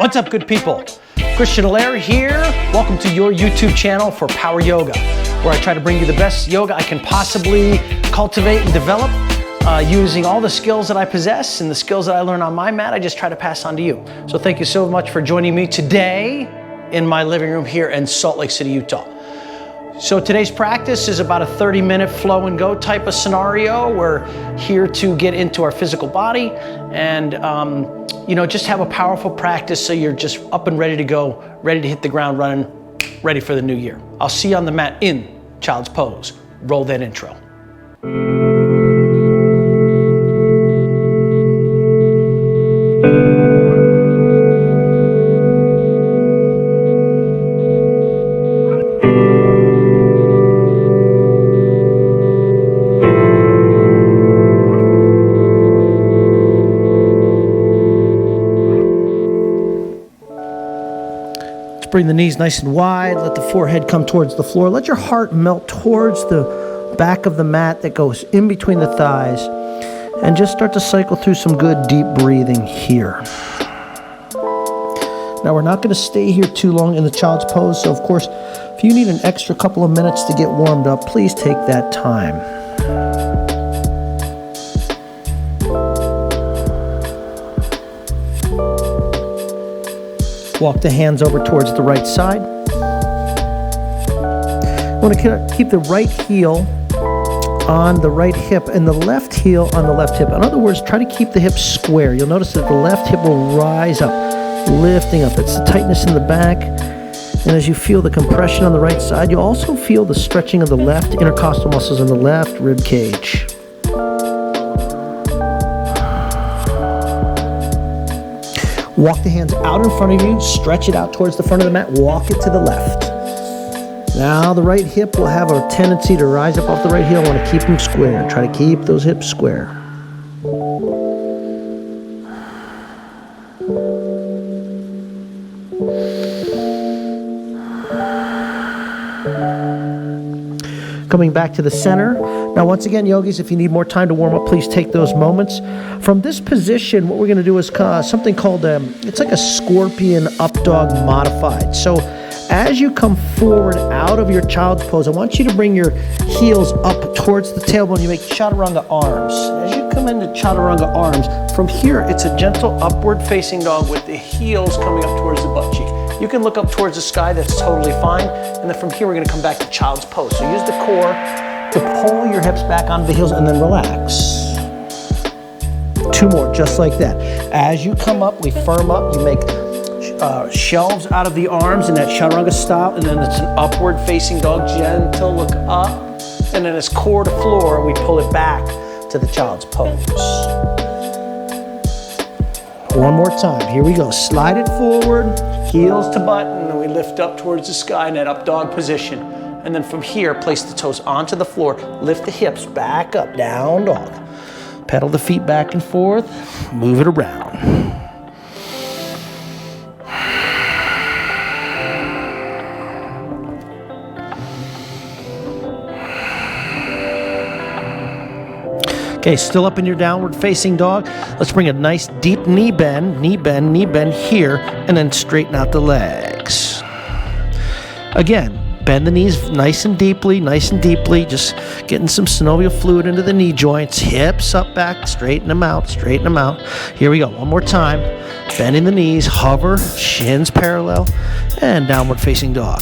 What's up, good people? Christian Allaire here. Welcome to your YouTube channel for Power Yoga, where I try to bring you the best yoga I can possibly cultivate and develop using all the skills that I possess and the skills that I learn on my mat. I just try to pass on to you. So thank you so much for joining me today in my living room here in Salt Lake City, Utah. So today's practice is about a 30-minute flow and go type of scenario. We're here to get into our physical body and just have a powerful practice so you're just up and ready to go, ready to hit the ground running, ready for the new year. I'll see you on the mat in Child's Pose. Roll that intro. Bring the knees nice and wide, let the forehead come towards the floor. Let your heart melt towards the back of the mat that goes in between the thighs. And just start to cycle through some good deep breathing here. Now we're not going to stay here too long in the child's pose, so of course, if you need an extra couple of minutes to get warmed up, please take that time. Walk the hands over towards the right side. You want to keep the right heel on the right hip and the left heel on the left hip. In other words, try to keep the hips square. You'll notice that the left hip will rise up, lifting up. It's the tightness in the back. And as you feel the compression on the right side, you'll also feel the stretching of the left intercostal muscles in the left rib cage. Walk the hands out in front of you, stretch it out towards the front of the mat, walk it to the left. Now the right hip will have a tendency to rise up off the right heel. I want to keep them square. Try to keep those hips square. Coming back to the center. Now, once again, yogis, if you need more time to warm up, please take those moments. From this position, what we're going to do is something called, it's like a scorpion up dog modified. So as you come forward out of your child's pose, I want you to bring your heels up towards the tailbone. You make chaturanga arms. As you come into chaturanga arms, from here, it's a gentle upward facing dog with the heels coming up towards the butt cheek. You can look up towards the sky, that's totally fine. And then from here, we're going to come back to child's pose. So use the core to pull your hips back onto the heels and then relax. Two more, just like that. As you come up, we firm up. You make shelves out of the arms in that chaturanga style, and then it's an upward facing dog, gentle look up, and then it's core to floor, we pull it back to the child's pose. One more time, here we go. Slide it forward, heels to butt, and then we lift up towards the sky in that up dog position. And then from here, place the toes onto the floor, lift the hips back up, down dog. Pedal the feet back and forth, move it around. Okay, still up in your downward facing dog. Let's bring a nice deep knee bend here, and then straighten out the legs. Again, bend the knees nice and deeply, just getting some synovial fluid into the knee joints. Hips up, back, straighten them out. Here we go, one more time. Bending the knees, hover, shins parallel, and downward facing dog.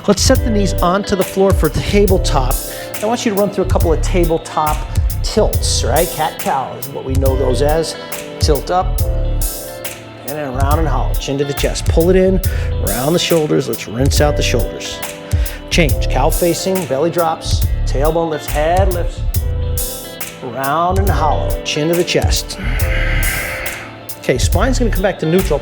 Let's set the knees onto the floor for tabletop. I want you to run through a couple of tabletop tilts, right? Cat-cow is what we know those as. Tilt up, and then round and hollow, chin to the chest. Pull it in, round the shoulders. Let's rinse out the shoulders. Change, cow facing, belly drops, tailbone lifts, head lifts. Round and hollow, chin to the chest. Okay, spine's gonna come back to neutral.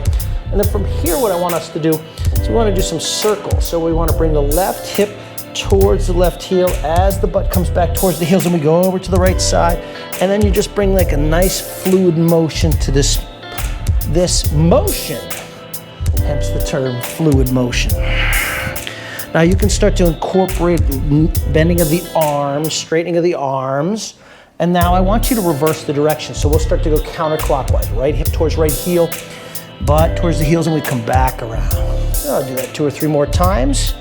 And then from here, what I want us to do is we wanna do some circles. So we wanna bring the left hip towards the left heel as the butt comes back towards the heels, and we go over to the right side. And then you just bring like a nice fluid motion to this motion, hence the term fluid motion. Now you can start to incorporate bending of the arms, straightening of the arms, And now I want you to reverse the direction. So we'll start to go counterclockwise. Right hip towards right heel. butt towards the heels, and we come back around. I'll do that 2 or 3 more times.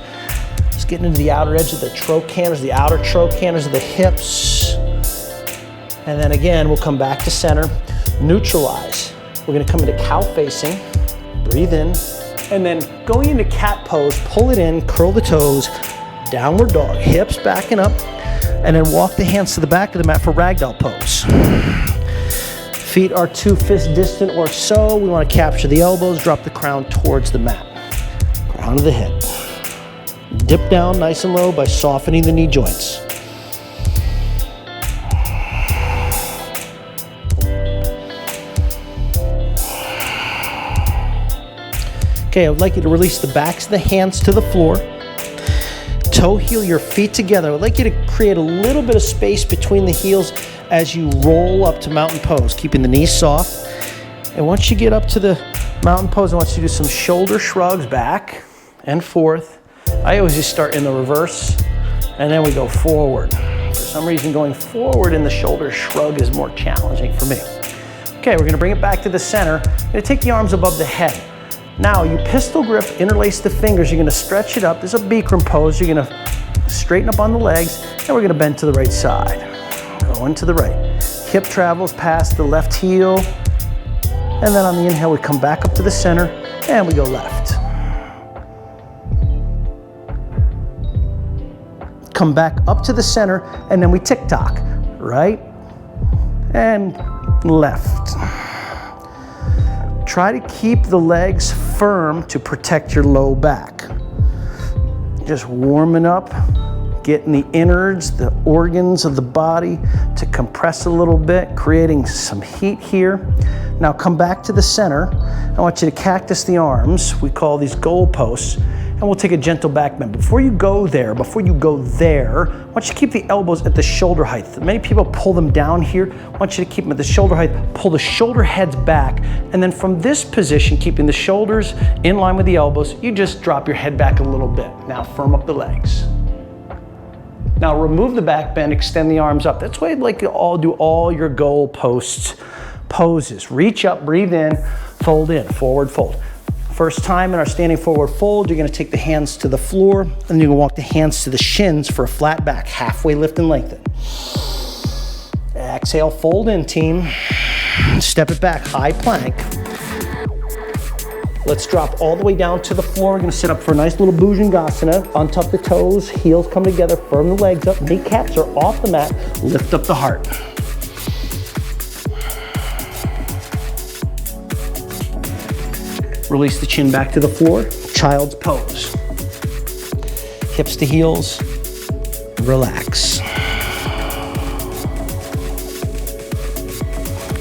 Just getting into the outer edge of the trochanters, the outer trochanters of the hips. And then again, we'll come back to center, neutralize. We're gonna come into cow facing, breathe in, and then going into cat pose, pull it in, curl the toes, downward dog, hips backing up, and then walk the hands to the back of the mat for ragdoll pose. Feet are 2 fists distant or so. We want to capture the elbows, drop the crown towards the mat. Crown of the head. Dip down nice and low by softening the knee joints. Okay, I would like you to release the backs of the hands to the floor. Toe heel your feet together. I would like you to create a little bit of space between the heels as you roll up to mountain pose, keeping the knees soft. And once you get up to the mountain pose, I want you to do some shoulder shrugs back and forth. I always just start in the reverse, and then we go forward. For some reason, going forward in the shoulder shrug is more challenging for me. Okay, we're gonna bring it back to the center. You're gonna take the arms above the head. Now, you pistol grip, interlace the fingers. You're gonna stretch it up. This is a Bikram pose. You're gonna straighten up on the legs, and we're gonna bend to the right side. Going to the right. Hip travels past the left heel, and then on the inhale, we come back up to the center, and we go left. Come back up to the center, and then we tick-tock. Right and left. Try to keep the legs firm to protect your low back. Just warming up, getting the innards, the organs of the body to compress a little bit, creating some heat here. Now come back to the center. I want you to cactus the arms. We call these goal posts. And we'll take a gentle back bend. Before you go there, I want you to keep the elbows at the shoulder height. Many people pull them down here. I want you to keep them at the shoulder height, pull the shoulder heads back, and then from this position, keeping the shoulders in line with the elbows, you just drop your head back a little bit. Now firm up the legs. Now remove the back bend, extend the arms up. That's why I'd like you to do all your goal posts poses. Reach up, breathe in, forward fold. First time in our standing forward fold, you're gonna take the hands to the floor, and then you're gonna walk the hands to the shins for a flat back, halfway lift and lengthen. Exhale, fold in, team. Step it back, high plank. Let's drop all the way down to the floor. We're gonna sit up for a nice little Bhujangasana. Untuck the toes, heels come together, firm the legs up, kneecaps are off the mat, lift up the heart. Release the chin back to the floor, child's pose. Hips to heels, relax.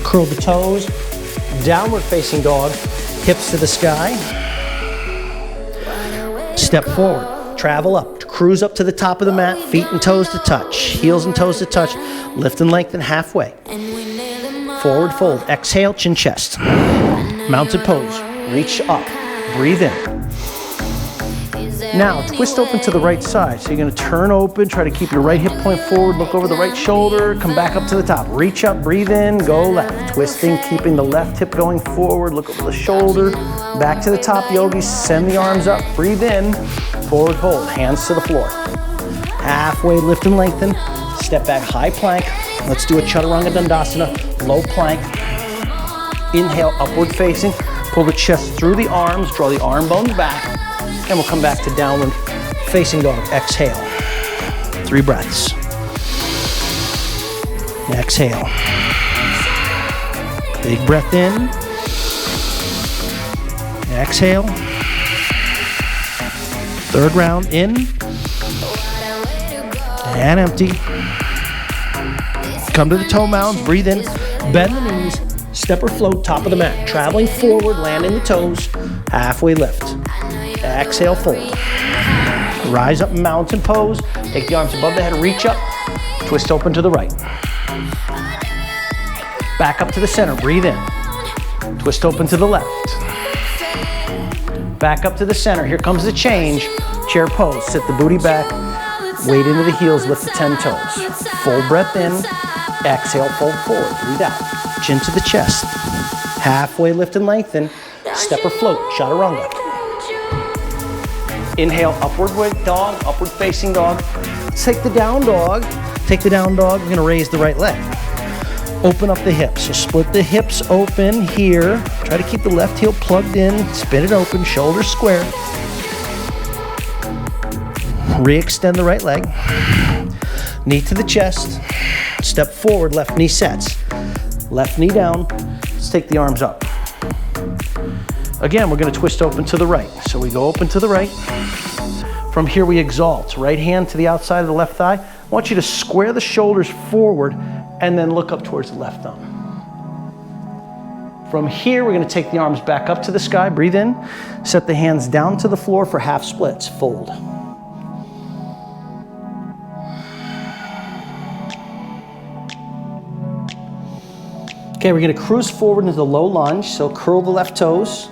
Curl the toes, downward facing dog, hips to the sky. Step forward, travel up, cruise up to the top of the mat, feet and toes to touch, heels and toes to touch, lift and lengthen halfway. Forward fold, exhale, chin chest. Mounted pose. Reach up, breathe in. Now, twist open to the right side. So you're gonna turn open, try to keep your right hip point forward, look over the right shoulder, come back up to the top. Reach up, breathe in, go left. Twisting, keeping the left hip going forward, look over the shoulder, back to the top, yogis, send the arms up, breathe in, forward fold, hands to the floor. Halfway lift and lengthen, step back, high plank. Let's do a Chaturanga Dandasana, low plank. Inhale, upward facing. Pull the chest through the arms, draw the arm bones back, and we'll come back to downward facing dog. Exhale. 3 breaths. Exhale. Big breath in. Exhale. 3rd round in. And empty. Come to the toe mounds, breathe in, bend the knees. Step or float, top of the mat. Traveling forward, landing the toes, halfway lift. Exhale, fold. Rise up, mountain pose. Take the arms above the head, reach up, twist open to the right. Back up to the center, breathe in. Twist open to the left. Back up to the center, here comes the change. Chair pose, sit the booty back, weight into the heels, lift the 10 toes. Full breath in, exhale, fold forward, breathe out. Chin to the chest. Halfway lift and lengthen. Step or float, chaturanga. Inhale, upward dog, upward facing dog. Take the down dog. Take the down dog, we're gonna raise the right leg. Open up the hips, so split the hips open here. Try to keep the left heel plugged in, spin it open, shoulders square. Re-extend the right leg. Knee to the chest. Step forward, left knee sets. Left knee down, let's take the arms up. Again, we're gonna twist open to the right. So we go open to the right. From here we exalt, right hand to the outside of the left thigh. I want you to square the shoulders forward and then look up towards the left thumb. From here, we're gonna take the arms back up to the sky, breathe in, set the hands down to the floor for half splits, fold. Okay, we're gonna cruise forward into the low lunge, so curl the left toes.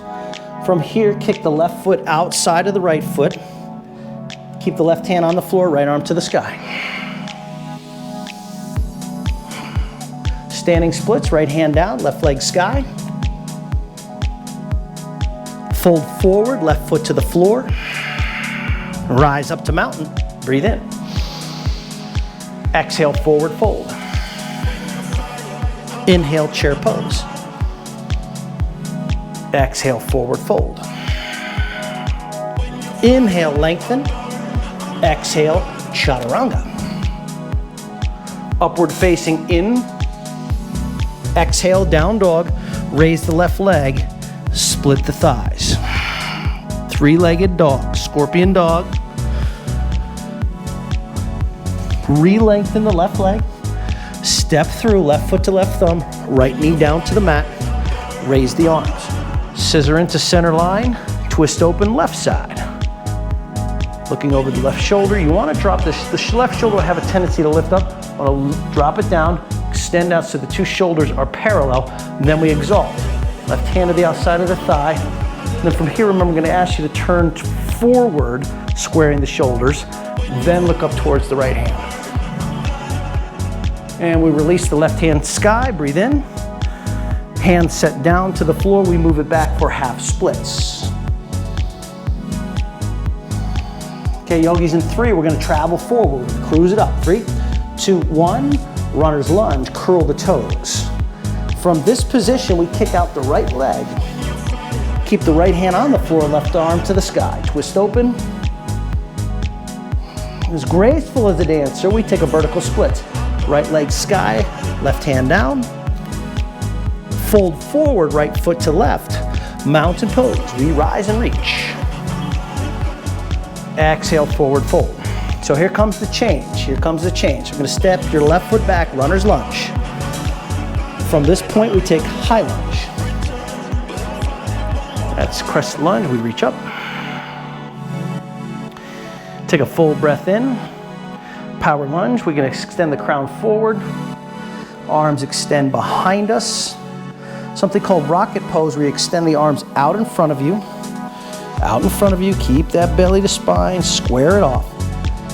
From here, kick the left foot outside of the right foot. Keep the left hand on the floor, right arm to the sky. Standing splits, right hand down, left leg sky. Fold forward, left foot to the floor. Rise up to mountain, breathe in. Exhale, forward fold. Inhale, chair pose. Exhale, forward fold. Inhale, lengthen. Exhale, chaturanga. Upward facing in. Exhale, down dog. Raise the left leg. Split the thighs. Three-legged dog, scorpion dog. Re-lengthen the left leg. Step through, left foot to left thumb. Right knee down to the mat. Raise the arms. Scissor into center line. Twist open left side. Looking over the left shoulder. You want to drop this. The left shoulder will have a tendency to lift up. I want to drop it down. Extend out so the two shoulders are parallel. And then we exalt. Left hand to the outside of the thigh. And then from here, remember, I'm going to ask you to turn forward, squaring the shoulders. Then look up towards the right hand. And we release the left hand sky. Breathe in. Hand set down to the floor. We move it back for half splits. Okay, yogis in 3, we're gonna travel forward, cruise it up. 3, 2, 1, runner's lunge, curl the toes. From this position, we kick out the right leg. Keep the right hand on the floor, left arm to the sky. Twist open. As graceful as a dancer, we take a vertical split. Right leg sky, left hand down. Fold forward, right foot to left. Mountain pose, we rise and reach. Exhale, forward fold. So here comes the change, here comes the change. We're gonna step your left foot back, runner's lunge. From this point, we take high lunge. That's crescent lunge, we reach up. Take a full breath in. Power lunge, we're gonna extend the crown forward. Arms extend behind us. Something called rocket pose, where you extend the arms out in front of you. Out in front of you, keep that belly to spine, square it off.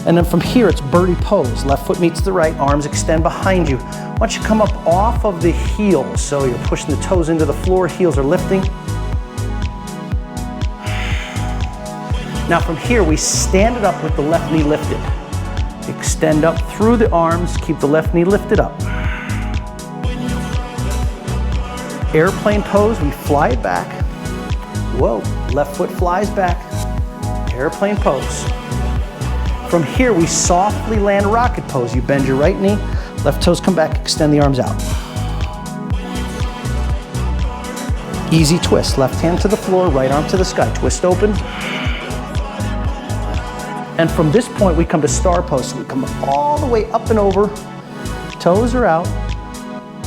And then from here, it's birdie pose. Left foot meets the right, arms extend behind you. I want you to come up off of the heels, so you're pushing the toes into the floor, heels are lifting. Now from here, we stand it up with the left knee lifted. Extend up through the arms, keep the left knee lifted up. Airplane pose, we fly it back. Whoa, left foot flies back. Airplane pose. From here, we softly land rocket pose. You bend your right knee, left toes come back, extend the arms out. Easy twist, left hand to the floor, right arm to the sky. Twist open. And from this point, we come to star pose. So we come all the way up and over. Toes are out.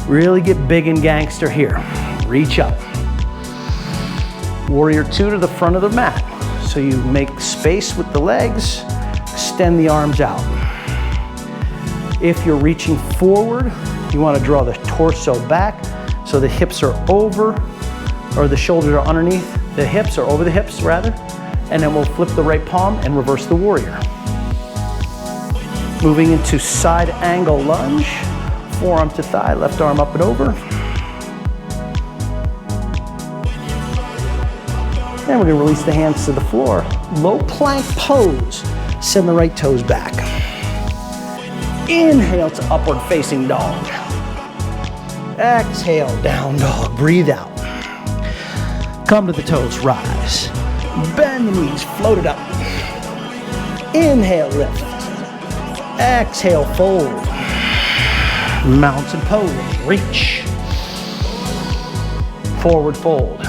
Really get big and gangster here. Reach up. Warrior 2 to the front of the mat. So you make space with the legs, extend the arms out. If you're reaching forward, you want to draw the torso back so the hips are over, or the shoulders are underneath the hips, or over the hips rather. And then we'll flip the right palm and reverse the warrior. Moving into side angle lunge, forearm to thigh, left arm up and over. Then we're gonna release the hands to the floor. Low plank pose. Send the right toes back. Inhale to upward facing dog. Exhale, down dog. Breathe out. Come to the toes, rise. Bend the knees, float it up. Inhale, lift. Exhale, fold. Mountain pose, reach. Forward fold.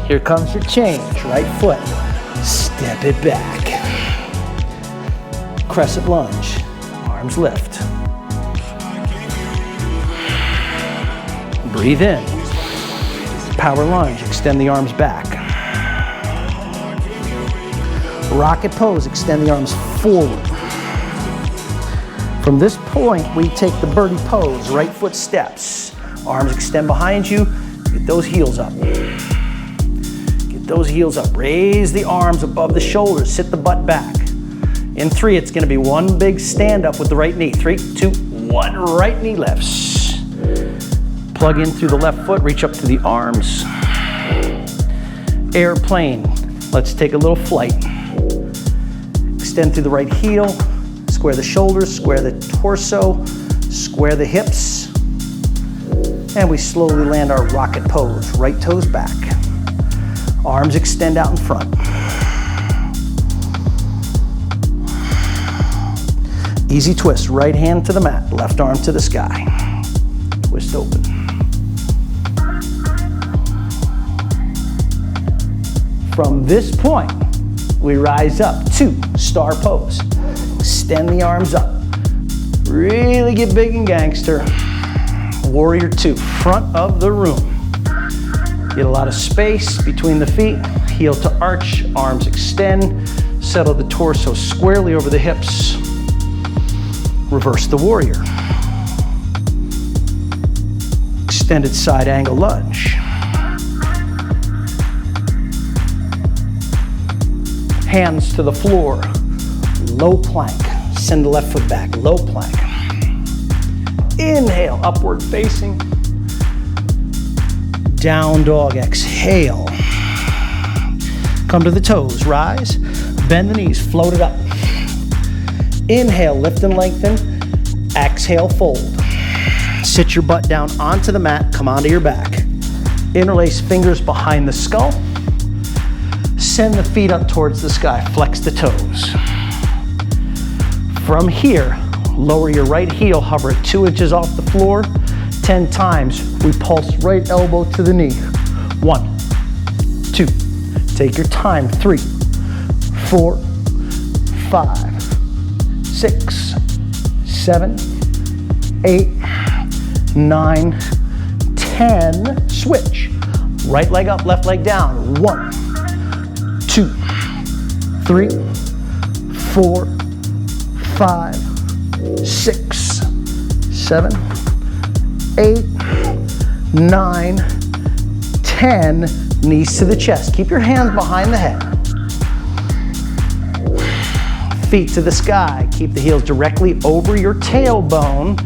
Here comes your change, right foot. Step it back. Crescent lunge, arms lift. Breathe in. Power lunge, extend the arms back. Rocket pose, extend the arms forward. From this point, we take the birdie pose, right foot steps. Arms extend behind you, get those heels up. Get those heels up. Raise the arms above the shoulders, sit the butt back. In 3, it's gonna be one big stand up with the right knee. 3, 2, 1, right knee lifts. Plug in through the left foot, reach up to the arms. Airplane, let's take a little flight. Extend through the right heel, square the shoulders, square the torso, square the hips. And we slowly land our rocket pose, right toes back. Arms extend out in front. Easy twist, right hand to the mat, left arm to the sky. Twist open. From this point, we rise up to star pose. Extend the arms up. Really get big and gangster. Warrior 2, front of the room. Get a lot of space between the feet. Heel to arch, arms extend. Settle the torso squarely over the hips. Reverse the warrior. Extended side angle lunge. Hands to the floor, low plank. Send the left foot back, low plank. Inhale, upward facing. Down dog, exhale. Come to the toes, rise. Bend the knees, float it up. Inhale, lift and lengthen. Exhale, fold. Sit your butt down onto the mat, come onto your back. Interlace fingers behind the skull. Send the feet up towards the sky, flex the toes. From here, lower your right heel, hover it 2 inches off the floor. 10 times, we pulse right elbow to the knee. 1, 2, take your time. 3, 4, 5, 6, 7, 8, 9, 10. Switch. Right leg up, left leg down. 1, 2, 3, 4, 5, 6, 7, 8, 9, 10. Knees to the chest. Keep your hands behind the head. Feet to the sky. Keep the heels directly over your tailbone.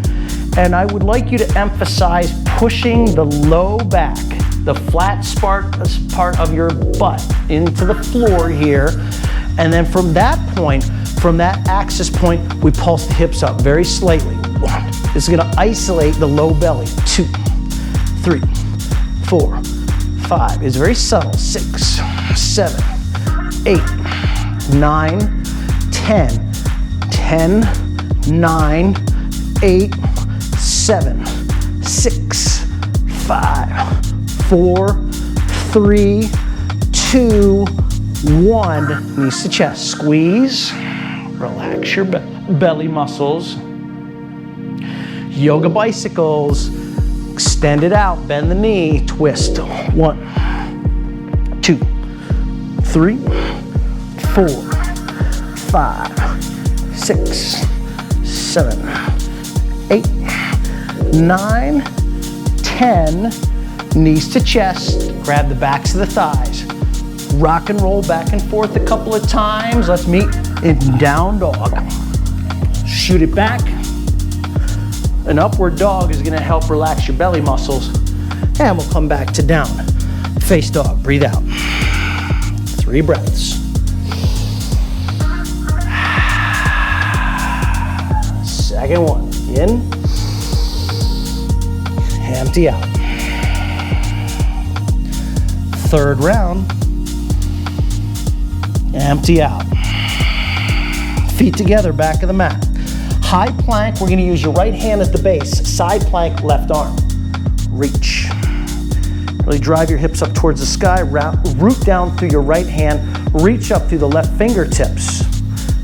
And I would like you to emphasize pushing the low back, the flat part of your butt into the floor here. And then from that point, from that axis point, we pulse the hips up very slightly. 1. This is gonna isolate the low belly. 2, 3, 4, 5. It's very subtle. 6, 7, 8, 9, 10. 10, 9, 8, 7, 6, 5, 4, 3, 2, 1. Knees to chest. Squeeze. Relax your belly muscles. Yoga bicycles. Extend it out. Bend the knee. Twist. 1, 2, 3, 4, 5, 6, 7, 8, 9, 10. Knees to chest. Grab the backs of the thighs. Rock and roll back and forth a couple of times. Let's meet in down dog. Shoot it back. An upward dog is gonna help relax your belly muscles. And we'll come back to down. Face dog, breathe out. 3 breaths. Second one, in, empty out. Third round, empty out. Feet together, back of the mat. High plank, we're gonna use your right hand as the base. Side plank, left arm. Reach. Really drive your hips up towards the sky, root down through your right hand, reach up through the left fingertips.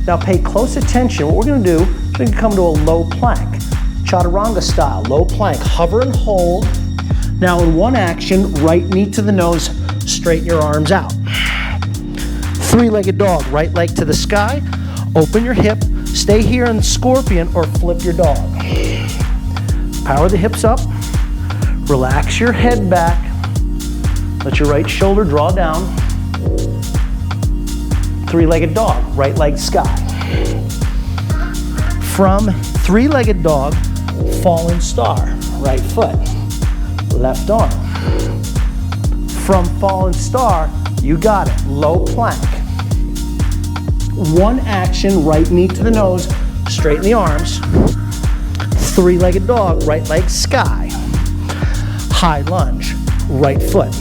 Now pay close attention. What we're gonna do, we're gonna come to a low plank. Chaturanga style, low plank, hover and hold. Now in one action, right knee to the nose, straighten your arms out. 3-legged dog, right leg to the sky, open your hip, stay here in scorpion or flip your dog. Power the hips up, relax your head back, let your right shoulder draw down. 3-legged dog, right leg sky. From 3-legged dog, fallen star, right foot, left arm. From fallen star, you got it, low plank. One action, right knee to the nose, straighten the arms. 3-legged dog, right leg sky. High lunge, right foot.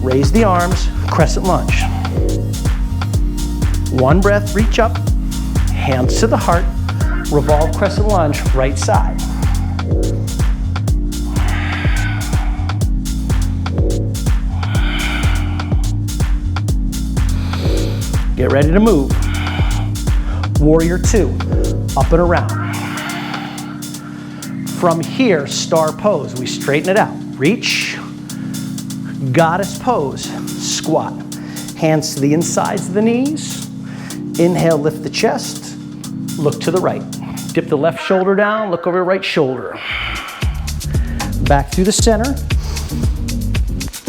Raise the arms, crescent lunge. One breath, reach up, hands to the heart, revolve crescent lunge, right side. Get ready to move. Warrior 2, up and around. From here, star pose, we straighten it out. Reach, goddess pose, squat. Hands to the insides of the knees. Inhale, lift the chest, look to the right. Dip the left shoulder down, look over your right shoulder. Back through the center,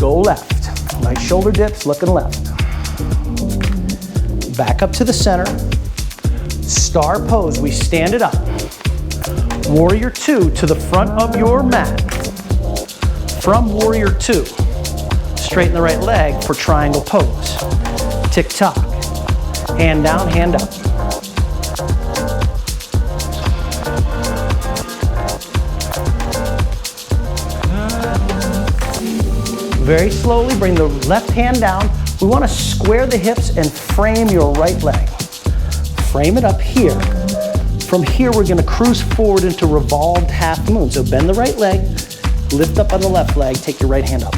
go left. Right shoulder dips, looking left. Back up to the center, star pose, we stand it up. Warrior 2 to the front of your mat. From Warrior 2, straighten the right leg for triangle pose. Tick tock, hand down, hand up. Very slowly, bring the left hand down. We want to square the hips and frame your right leg. Frame it up here. From here, we're going to cruise forward into revolved half moon. So bend the right leg, lift up on the left leg, take your right hand up.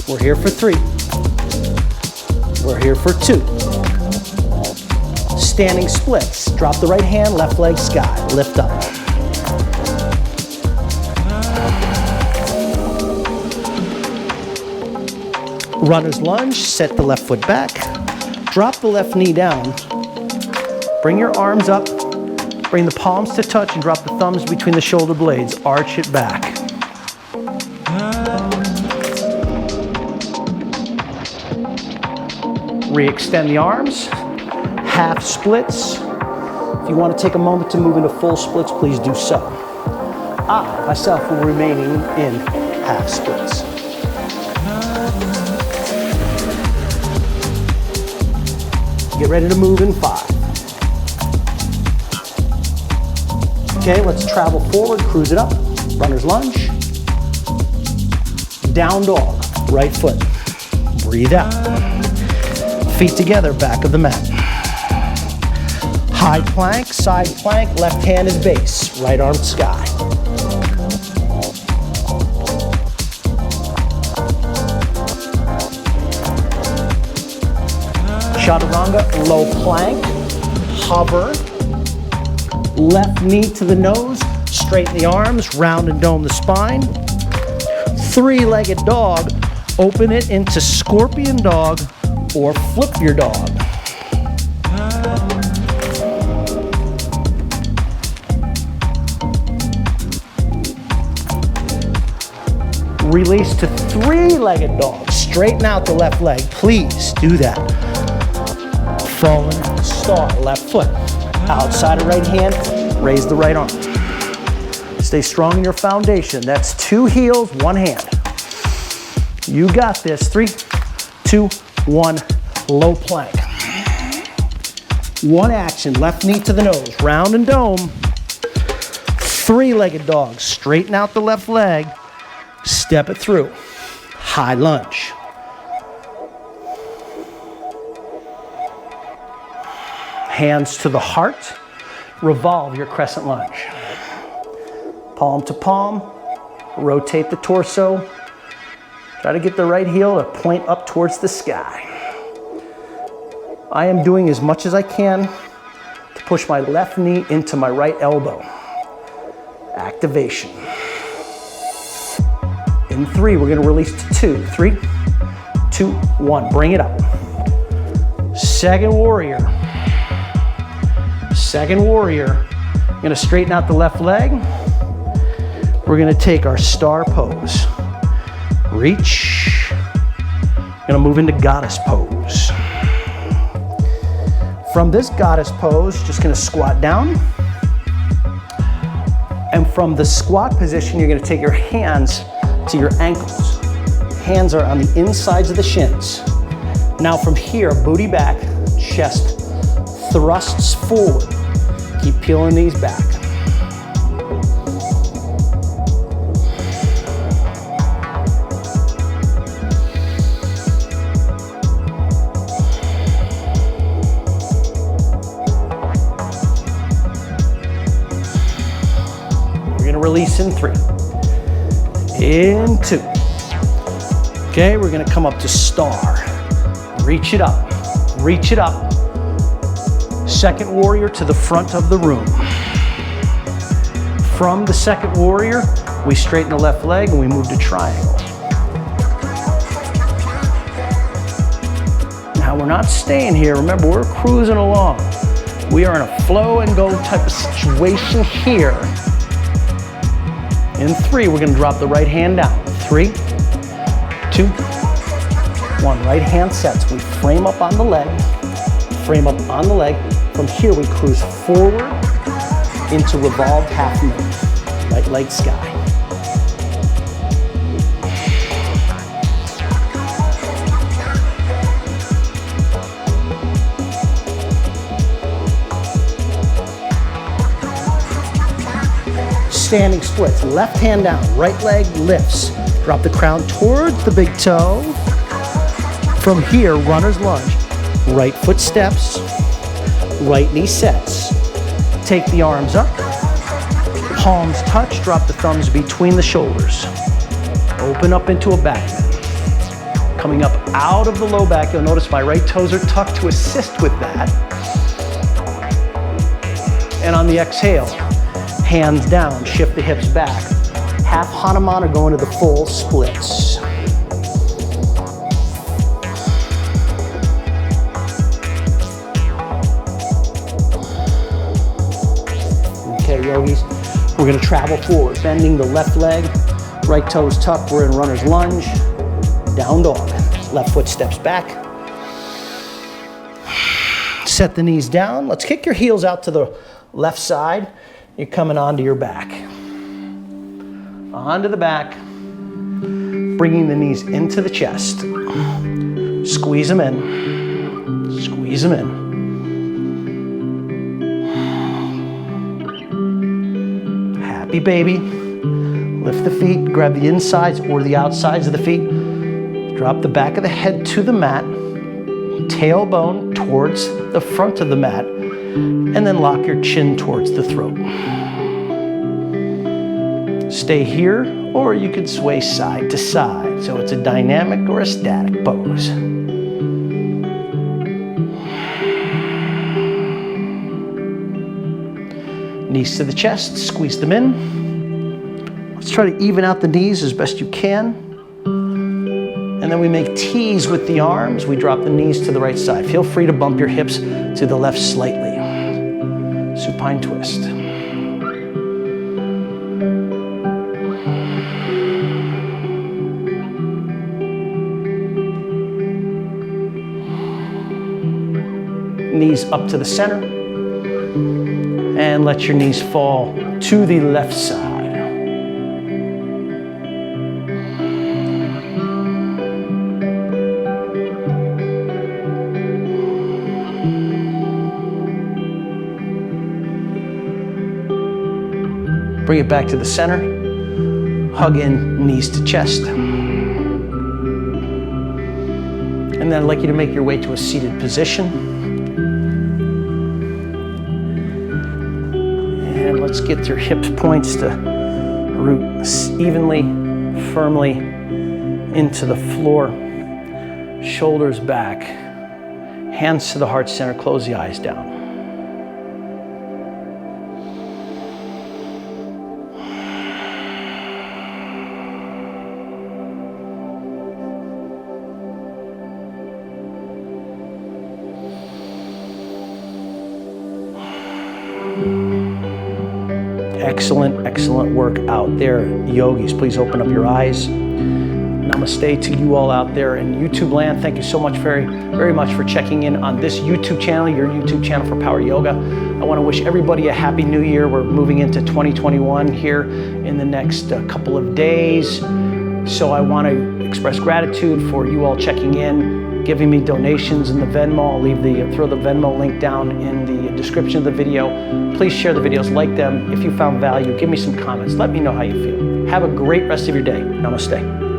We're here for 3. We're here for 2. Standing splits. Drop the right hand, left leg sky, lift up. Runner's lunge, set the left foot back, drop the left knee down, bring your arms up, bring the palms to touch and drop the thumbs between the shoulder blades, arch it back. Re-extend the arms, half splits. If you want to take a moment to move into full splits, please do so. I, myself, will remain in half splits. Get ready to move in 5. Okay, let's travel forward, cruise it up. Runner's lunge. Down dog, right foot. Breathe out. Feet together, back of the mat. High plank, side plank, left hand is base, right arm sky. Chaturanga, low plank, hover, left knee to the nose, straighten the arms, round and dome the spine. 3-legged dog, open it into scorpion dog or flip your dog. Release to 3-legged dog, straighten out the left leg, please do that. Fallen star, left foot. Outside of right hand, raise the right arm. Stay strong in your foundation. That's 2 heels, 1 hand. You got this. 3, 2, 1, low plank. 1 action, left knee to the nose, round and dome. 3-legged dog, straighten out the left leg, step it through. High lunge. Hands to the heart, revolve your crescent lunge. Palm to palm, rotate the torso. Try to get the right heel to point up towards the sky. I am doing as much as I can to push my left knee into my right elbow. Activation. In 3, we're gonna release to 2. 3, 2, 1, bring it up. Second warrior. Second warrior. Gonna straighten out the left leg. We're gonna take our star pose. Reach. Gonna move into goddess pose. From this goddess pose, just gonna squat down. And from the squat position, you're gonna take your hands to your ankles. Hands are on the insides of the shins. Now from here, booty back, chest thrusts forward. Keep peeling these back. Release in 3, in 2. Okay, we're gonna come up to star. Reach it up, reach it up. Second warrior to the front of the room. From the second warrior, we straighten the left leg and we move to triangle. Now we're not staying here. Remember, we're cruising along. We are in a flow and go type of situation here. In 3, we're gonna drop the right hand down. 3, 2, 1. Right hand sets. We frame up on the leg. Frame up on the leg. From here, we cruise forward into revolved half moon. Right leg sky. Standing splits, left hand down, right leg lifts. Drop the crown towards the big toe. From here, runner's lunge. Right foot steps, right knee sets. Take the arms up, palms touch, drop the thumbs between the shoulders. Open up into a back bend. Coming up out of the low back, you'll notice my right toes are tucked to assist with that. And on the exhale, hands down, shift the hips back. Half Hanuman or going to the full splits. Okay, yogis, we're gonna travel forward, bending the left leg, right toes tucked, we're in runner's lunge, down dog. Left foot steps back. Set the knees down. Let's kick your heels out to the left side. You're coming onto your back. Onto the back. Bringing the knees into the chest. Squeeze them in. Squeeze them in. Happy baby. Lift the feet. Grab the insides or the outsides of the feet. Drop the back of the head to the mat. Tailbone towards the front of the mat. And then lock your chin towards the throat. Stay here, or you could sway side to side. So it's a dynamic or a static pose. Knees to the chest, squeeze them in. Let's try to even out the knees as best you can. And then we make T's with the arms. We drop the knees to the right side. Feel free to bump your hips to the left slightly. Supine twist. Knees up to the center. And let your knees fall to the left side. Bring it back to the center. Hug in, knees to chest. And then I'd like you to make your way to a seated position. And let's get your hip points to root evenly, firmly into the floor. Shoulders back. Hands to the heart center. Close the eyes down. Excellent, excellent work out there, yogis. Please open up your eyes. Namaste to you all out there in YouTube land. Thank you so much, very, very much for checking in on this YouTube channel, your YouTube channel for Power Yoga. I want to wish everybody a happy new year. We're moving into 2021 here in the next couple of days. So I want to express gratitude for you all checking in, giving me donations in the Venmo. I'll throw the Venmo link down in the description of the video. Please share the videos, like them. If you found value, give me some comments. Let me know how you feel. Have a great rest of your day. Namaste.